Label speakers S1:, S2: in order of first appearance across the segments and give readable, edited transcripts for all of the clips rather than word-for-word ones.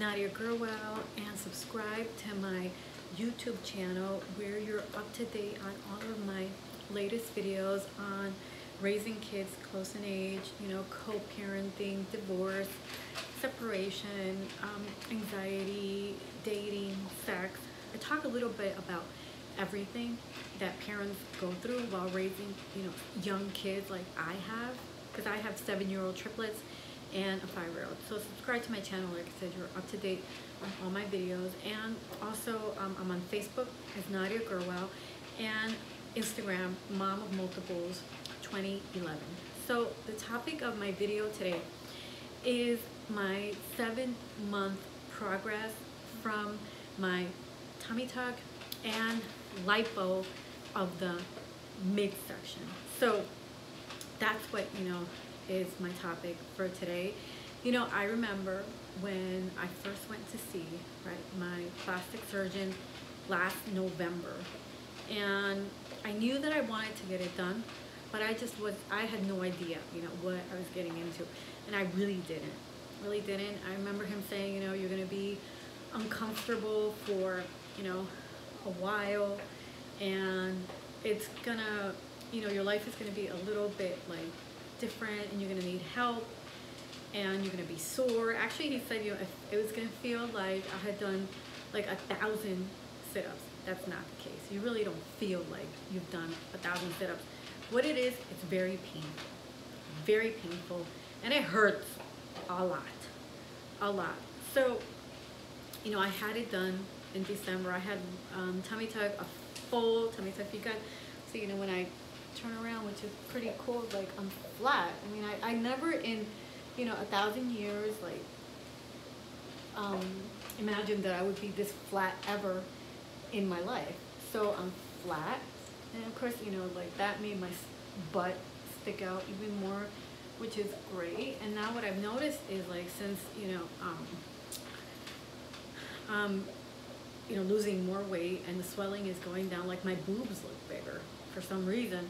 S1: Nadia Gerwell, and subscribe to my YouTube channel where you're up to date on all of my latest videos on raising kids close in age, co-parenting, divorce, separation, anxiety, dating, sex. I talk a little bit about everything that parents go through while raising, young kids like I have, because I have 7-year-old triplets and a 5-year-old. So subscribe to my channel. Like I said, you're up to date on all my videos. And also I'm on Facebook as Nadia Gerwell and Instagram, Mom of Multiples 2011. So the topic of my video today is my 7-month progress from my tummy tuck and lipo of the midsection. So that's what is my topic for today. I remember when I first went to see my plastic surgeon last November, and I knew that I wanted to get it done, but I had no idea what I was getting into, and I really didn't. I remember him saying, you're gonna be uncomfortable for a while, and it's gonna your life is gonna be a little bit like different, and you're gonna need help, and you're gonna be sore. Actually, he said it was gonna feel like I had done like 1,000 sit-ups. That's not the case. You really don't feel like you've done 1,000 sit-ups. What it is, it's very painful, and it hurts a lot. So I had it done in December. I had tummy tuck, a full tummy tuck. You got see, when I turn around, which is pretty cool, like I'm flat. I mean, I never in 1,000 years imagined that I would be this flat ever in my life. So I'm flat, and of course like that made my butt stick out even more, which is great. And now what I've noticed is like since losing more weight and the swelling is going down, like my boobs look bigger. For some reason,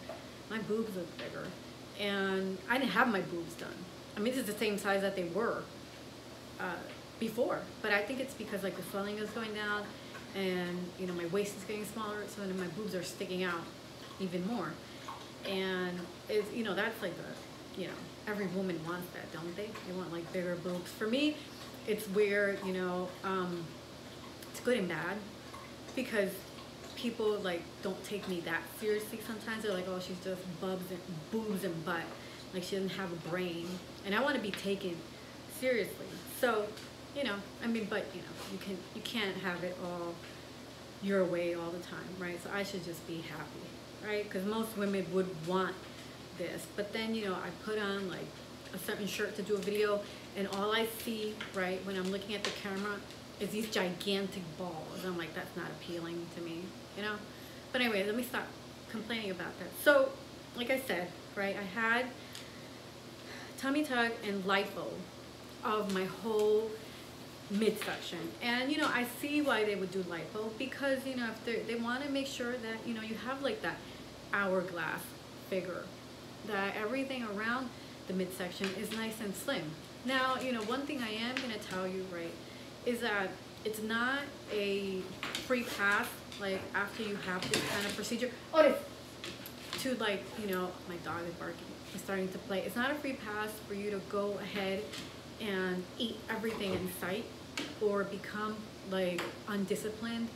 S1: my boobs look bigger. And I didn't have my boobs done. I mean, this is the same size that they were before. But I think it's because like the swelling is going down, and my waist is getting smaller, so then my boobs are sticking out even more. And it's that's like every woman wants that, don't they? They want like bigger boobs. For me, it's weird, it's good and bad, because people like don't take me that seriously sometimes. They're like, oh, she's just boobs and butt, like she doesn't have a brain. And I want to be taken seriously. So I mean, but you can't have it all your way all the time, right? So I should just be happy, right? Because most women would want this, but then I put on like a certain shirt to do a video, and all I see when I'm looking at the camera is these gigantic balls. I'm like, that's not appealing to me, But anyway, let me stop complaining about that. So like I said, I had tummy tuck and lipo of my whole midsection. And I see why they would do lipo, because if they want to make sure that you have like that hourglass figure, that everything around the midsection is nice and slim. Now one thing I am going to tell you is that it's not a free pass, like after you have this kind of procedure, to like my dog is barking, is starting to play. It's not a free pass for you to go ahead and eat everything in sight, or become like undisciplined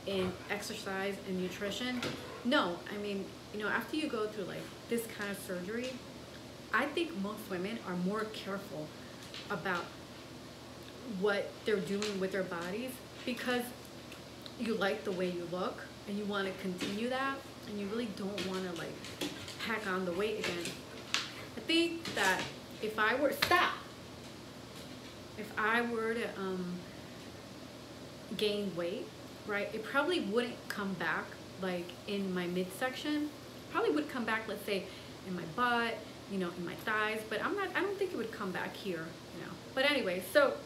S1: in exercise and nutrition. No, I mean, after you go through like this kind of surgery, I think most women are more careful about what they're doing with their bodies, because you like the way you look and you want to continue that, and you really don't want to like pack on the weight again. I think that if I were to gain weight, it probably wouldn't come back like in my midsection. Probably would come back, let's say, in my butt, in my thighs, but I don't think it would come back here, But anyway, so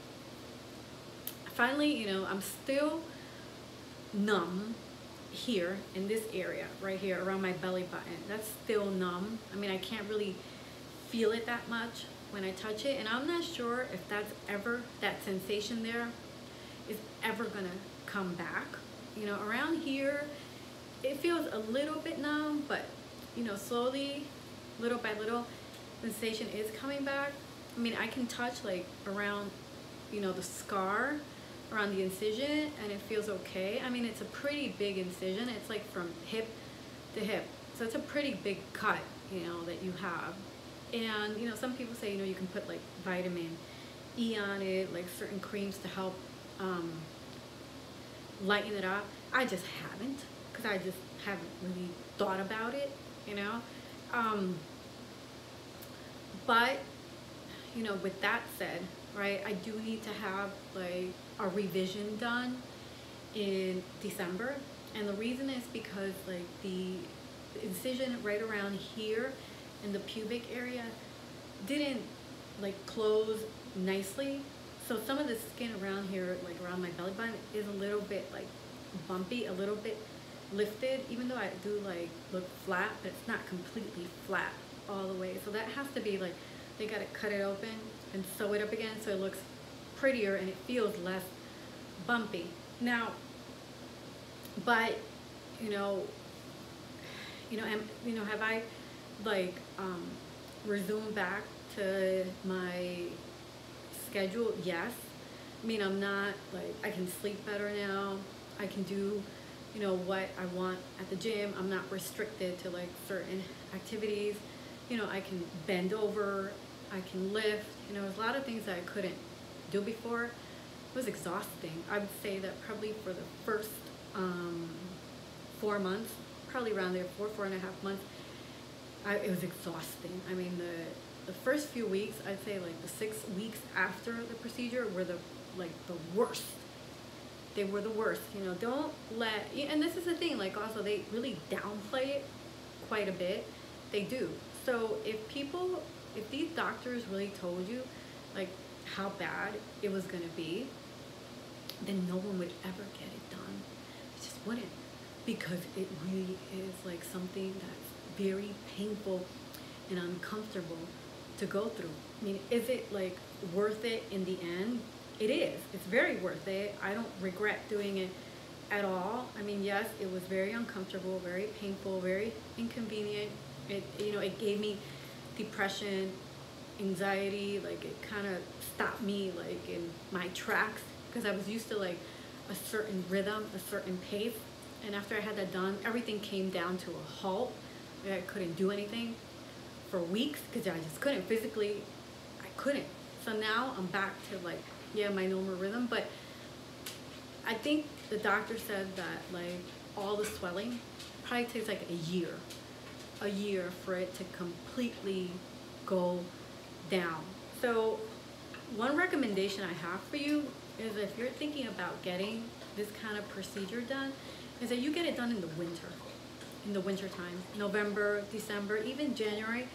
S1: finally, I'm still numb here in this area right here around my belly button. That's still numb. I mean, I can't really feel it that much when I touch it, and I'm not sure if that's ever that sensation there is ever gonna come back. You know, around here, it feels a little bit numb, but you know, slowly, little by little, sensation is coming back. I mean, I can touch like around, you know, the scar around the incision, and it feels okay. I mean, it's a pretty big incision. It's like from hip to hip. So it's a pretty big cut, you know, that you have. And, you know, some people say, you know, you can put like vitamin E on it, like certain creams to help lighten it up. I just haven't, because I just haven't really thought about it, you know. But, you know, with that said, right, I do need to have like a revision done in December. And the reason is because like the incision right around here in the pubic area didn't like close nicely. So some of the skin around here, like around my belly button, is a little bit like bumpy, a little bit lifted, even though I do like look flat, but it's not completely flat all the way. So that has to be like, they gotta cut it open and sew it up again so it looks prettier and it feels less bumpy. Now, but you know, have I like resumed back to my schedule? Yes. I mean, I'm not like, I can sleep better now. I can do, you know, what I want at the gym. I'm not restricted to like certain activities. You know, I can bend over, I can lift. You know, there's a lot of things that I couldn't do before. It was exhausting. I would say that probably for the first 4 months, probably around there, 4.5 months, it was exhausting. I mean, the first few weeks, I'd say like the 6 weeks after the procedure were the worst. They were the worst. You know, don't let, and this is the thing, like also they really downplay it quite a bit. They do. So if these doctors really told you like how bad it was gonna be, then no one would ever get it done. It just wouldn't, because it really is like something that's very painful and uncomfortable to go through. I mean, is it like worth it in the end? It is. It's very worth it. I don't regret doing it at all. I mean, yes, it was very uncomfortable, very painful, very inconvenient. It, you know, it gave me depression, anxiety, like it kind of stopped me like in my tracks, because I was used to like a certain rhythm, a certain pace. And after I had that done, everything came down to a halt. I couldn't do anything for weeks because I just couldn't physically, I couldn't. So now I'm back to like, yeah, my normal rhythm. But I think the doctor said that like all the swelling probably takes like a year for it to completely go down. So one recommendation I have for you is, if you're thinking about getting this kind of procedure done, is that you get it done in the winter time, November, December, even January.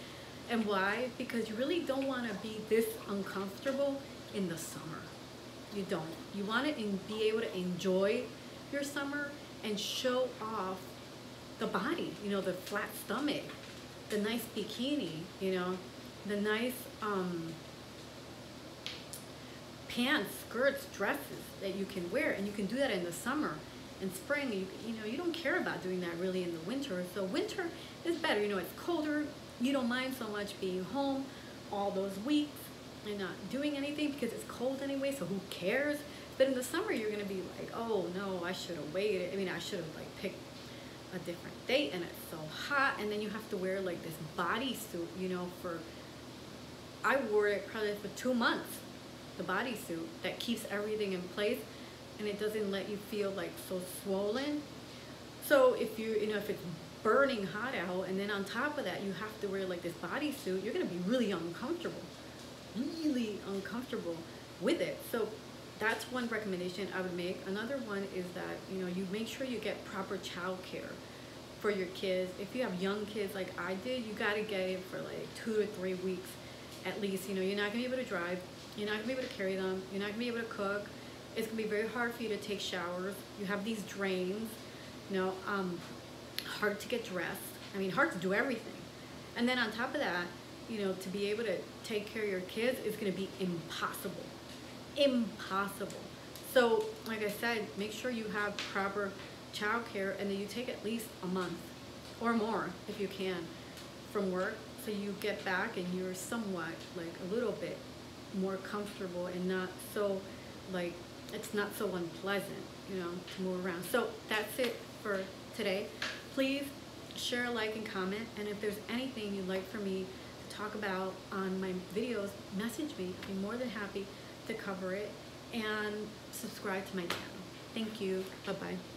S1: And why? Because you really don't want to be this uncomfortable in the summer. You don't. You want to be able to enjoy your summer and show off the body, you know, the flat stomach, the nice bikini, you know, the nice pants, skirts, dresses that you can wear. And you can do that in the summer and spring. You know, you don't care about doing that really in the winter. So winter is better. You know, it's colder. You don't mind so much being home all those weeks and not doing anything because it's cold anyway, so who cares? But in the summer, you're gonna be like, oh no, I should have waited. I mean, I should have like picked a different date, and it's so hot, and then you have to wear like this bodysuit, you know, I wore it probably for 2 months, the bodysuit that keeps everything in place, and it doesn't let you feel like so swollen. So if if it's burning hot out, and then on top of that you have to wear like this bodysuit, you're gonna be really uncomfortable with it. So that's one recommendation I would make. Another one is that, you know, you make sure you get proper child care for your kids. If you have young kids like I did, you got to get it for like 2 to 3 weeks at least. You know, you're not gonna be able to drive, you're not gonna be able to carry them, you're not gonna be able to cook. It's gonna be very hard for you to take showers. You have these drains, you know, hard to get dressed. I mean, hard to do everything. And then on top of that, you know, to be able to take care of your kids is gonna be impossible. So like I said, make sure you have proper childcare and that you take at least a month or more if you can from work, so you get back and you're somewhat like a little bit more comfortable and not so like it's not so unpleasant, you know, to move around. So that's it for today. Please share, like, and comment, and if there's anything you'd like for me to talk about on my videos, message me. I'd be more than happy to cover it, and subscribe to my channel. Thank you. Bye-bye.